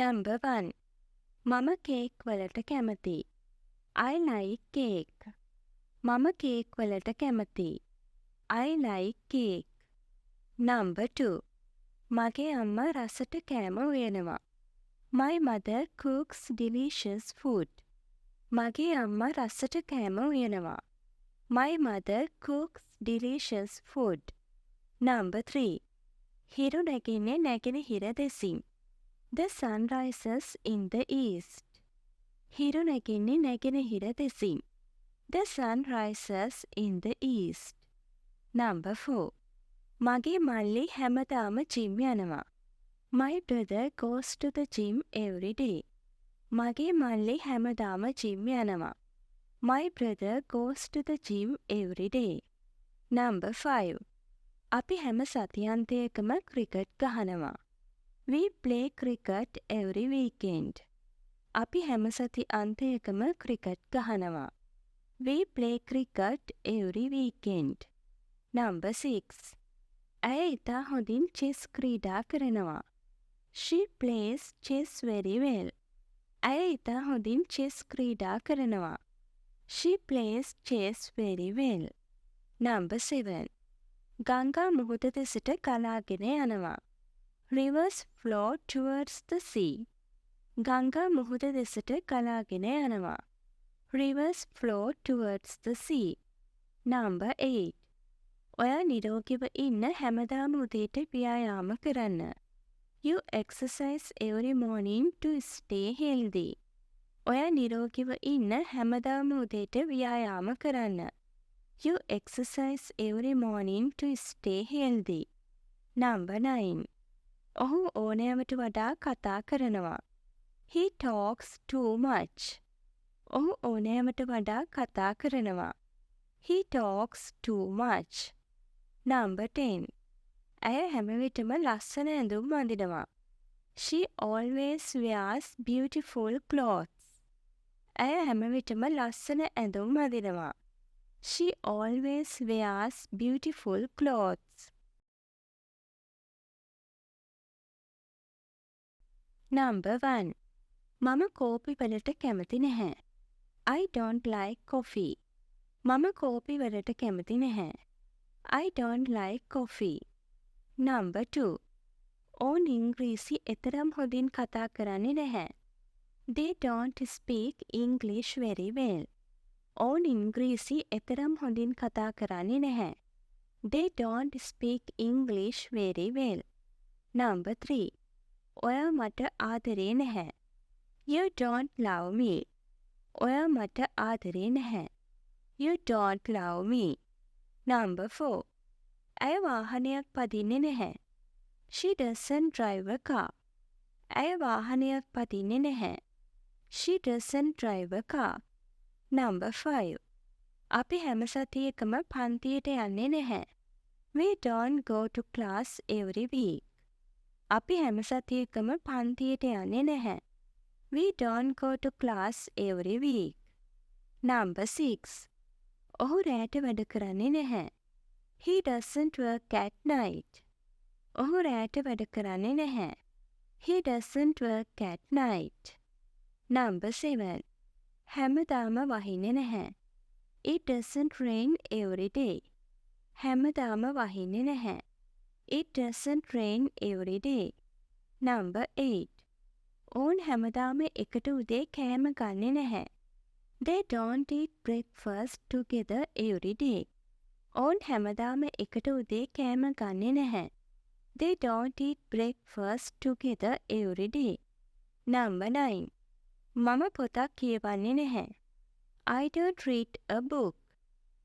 Number 1. මම cake වලට කැමතියි. I like cake. මම කේක් වලට කැමතියි. I like cake. Number 2. මගේ අම්මා රසට කෑම උයනවා. My mother cooks delicious food. මගේ අම්මා රසට කෑම උයනවා. My mother cooks delicious food. Number 3. හිරු නැගින්නේ නැගෙනහිර දෙසින්. The sun rises in the east. හිරු නැගින්නේ නැගෙනහිර දෙසින්. The sun rises in the east. Number 4. මගේ මල්ලි හැමදාම gym යනවා. My brother goes to the gym every day. මගේ මල්ලි හැමදාම gym යනවා. My brother goes to the gym every day. Number 5. අපි හැම සතියන්තයකම ක්‍රිකට් ගහනවා. We play cricket every weekend. අපි හැම සති අන්තයකම ක්‍රිකට් ගහනවා. We play cricket every weekend. Number 6. ඇය ඉතා හොඳින් chess ක්‍රීඩා කරනවා. She plays chess very well. ඇය ඉතා හොඳින් chess ක්‍රීඩා කරනවා. She plays chess very well. Number 7. ගංගා මුහුද දෙසට ගලාගෙන යනවා. Rivers flow towards the sea. ගංගා මුහුද දෙසට ගලාගෙන යනවා. Rivers flow towards the sea. Number 8. ඔයා නිරෝගීව ඉන්න හැමදාම උදේට ව්‍යායාම කරන්න. You exercise every morning to stay healthy. ඔයා නිරෝගීව ඉන්න හැමදාම උදේට ව්‍යායාම කරන්න. You exercise every morning to stay healthy. Number 9. ඔහු ඕනෑමට වඩා කතා කරනවා. He talks too much. ඔහු ඕනෑමට වඩා කතා කරනවා. He talks too much. Number 10. ඇය හැම විටම ලස්සන ඇඳුම් අඳිනවා. She always wears beautiful clothes. ඇය හැම විටම ලස්සන ඇඳුම් අඳිනවා. She always wears beautiful clothes. Number 1. මම කෝපි වලට කැමති නැහැ. I don't like coffee. මම කෝපි වලට කැමති නැහැ. I don't like coffee. Number 2. ඔවුන් ඉංග්‍රීසි එතරම් හොඳින් කතා කරන්නේ නැහැ. They don't speak English very well. ඔවුන් ඉංග්‍රීසි එතරම් හොඳින් කතා කරන්නේ නැහැ. They don't speak English very well. Number 3. ඔයා මට ආදරේ නැහැ. You don't love me. ඔයා මට ආදරේ නැහැ. You don't love me. Number 4. ඇය වාහනයක් පදින්නේ නැහැ. She doesn't drive a car. ඇය වාහනයක් පදින්නේ නැහැ. She doesn't drive a car. Number 5. අපි හැම සතියකම පන්තියට යන්නේ නැහැ. We don't go to class every week. අපි හැම සතියකම පන්තියට යන්නේ නැහැ. We don't go to class every week. Number 6. ඔහු රැට වැඩ කරන්නේ නැහැ. He doesn't work at night. ඔහු රැට වැඩ කරන්නේ නැහැ. He doesn't work at night. Number 7. හැමදාම වහින්නේ නැහැ. It doesn't rain every day. හැමදාම වහින්නේ නැහැ. It doesn't rain every day. Number 8. ඔවුන් හැමදාම එකට උදේ කෑම ගන්නේ නැහැ. They don't eat breakfast together every day. ඔවුන් හැමදාම එකට උදේ කෑම ගන්නේ නැහැ. They don't eat breakfast together every day. Number 9. මම පොතක් කියවන්නේ නැහැ. I don't read a book.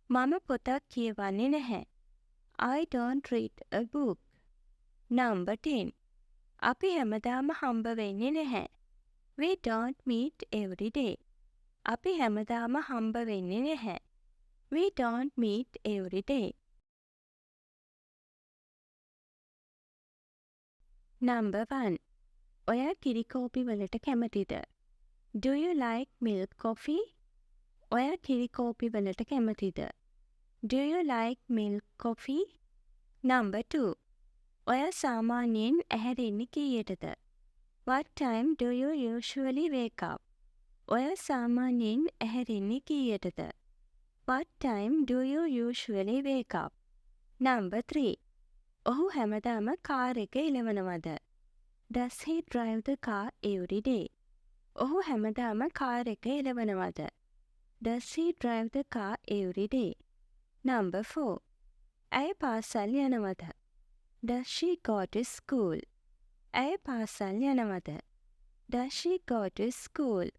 මම පොතක් කියවන්නේ නැහැ. I don't read a book. Number 10. අපි හැමදාම හම්බ වෙන්නේ නැහැ. We don't meet every day. අපි හැමදාම හම්බ වෙන්නේ නැහැ. We don't meet every day. Number 1. ඔයා කිරි කෝපි වලට කැමතිද? Do you like milk coffee? ඔයා කිරි කෝපි වලට කැමතිද? Do you like milk coffee? Number 2. ඔයා සාමාන්‍යයෙන් ඇහැරෙන්නේ කීයටද? What time do you usually wake up? ඔය සාමාන්‍යයෙන් ඇහැරෙන්නේ කීයටද? What time do you usually wake up? Number 3. ඔහු හැමදාම කාර් එක එලවනවද? Does he drive the car every day? ඔහු හැමදාම කාර් එක එලවනවද? Does he drive the car every day? Number 4. ඇය පාසල් යනවද? Does she go to school? ඇය පාසල් යනවද? Does she go to school?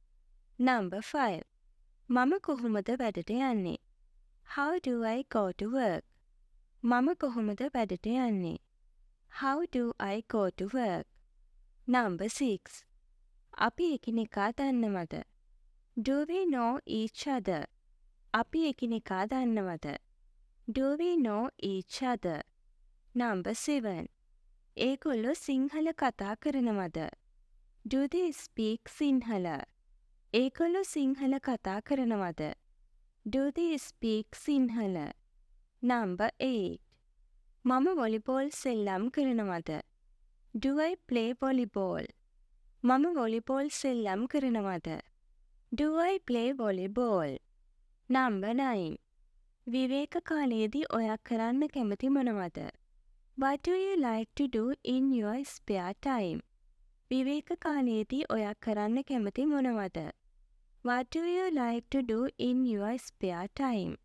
Number 5. මම කොහොමද වැඩට යන්නේ? How do I go to work? මම කොහොමද වැඩට යන්නේ? How do I go to work? Number 6. අපි එකිනෙකා දන්නවද? Do we know each other? අපි එකිනෙකා දන්නවද? Do we know each other? Number 7. ඒගොල්ලෝ සිංහල කතා කරනවද? Do they speak Sinhala? ඒගොල්ලෝ සිංහල කතා කරනවද? Do they speak Sinhala? Number 8. මම වොලිබෝල් සෙල්ලම් කරනවද? Do I play volleyball? මම වොලිබෝල් සෙල්ලම් කරනවද? Do I play volleyball? Number 9. විවේක කාලයේදී ඔයා කරන්න කැමති මොනවද? What do you like to do in your spare time? විවේක කාලයේදී ඔයා කරන්න කැමති මොනවද? What do you like to do in your spare time?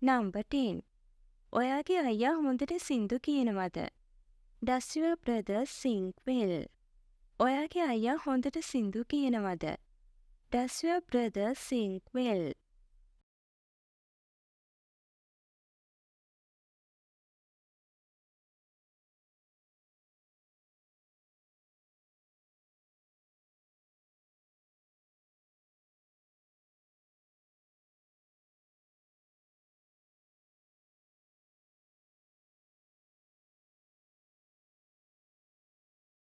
Number 10. ඔයාගේ අයියා හොඳට සින්දු කියනවද? Does your brother sing well? ඔයාගේ අයියා හොඳට සින්දු කියනවද? Does your brother sing well?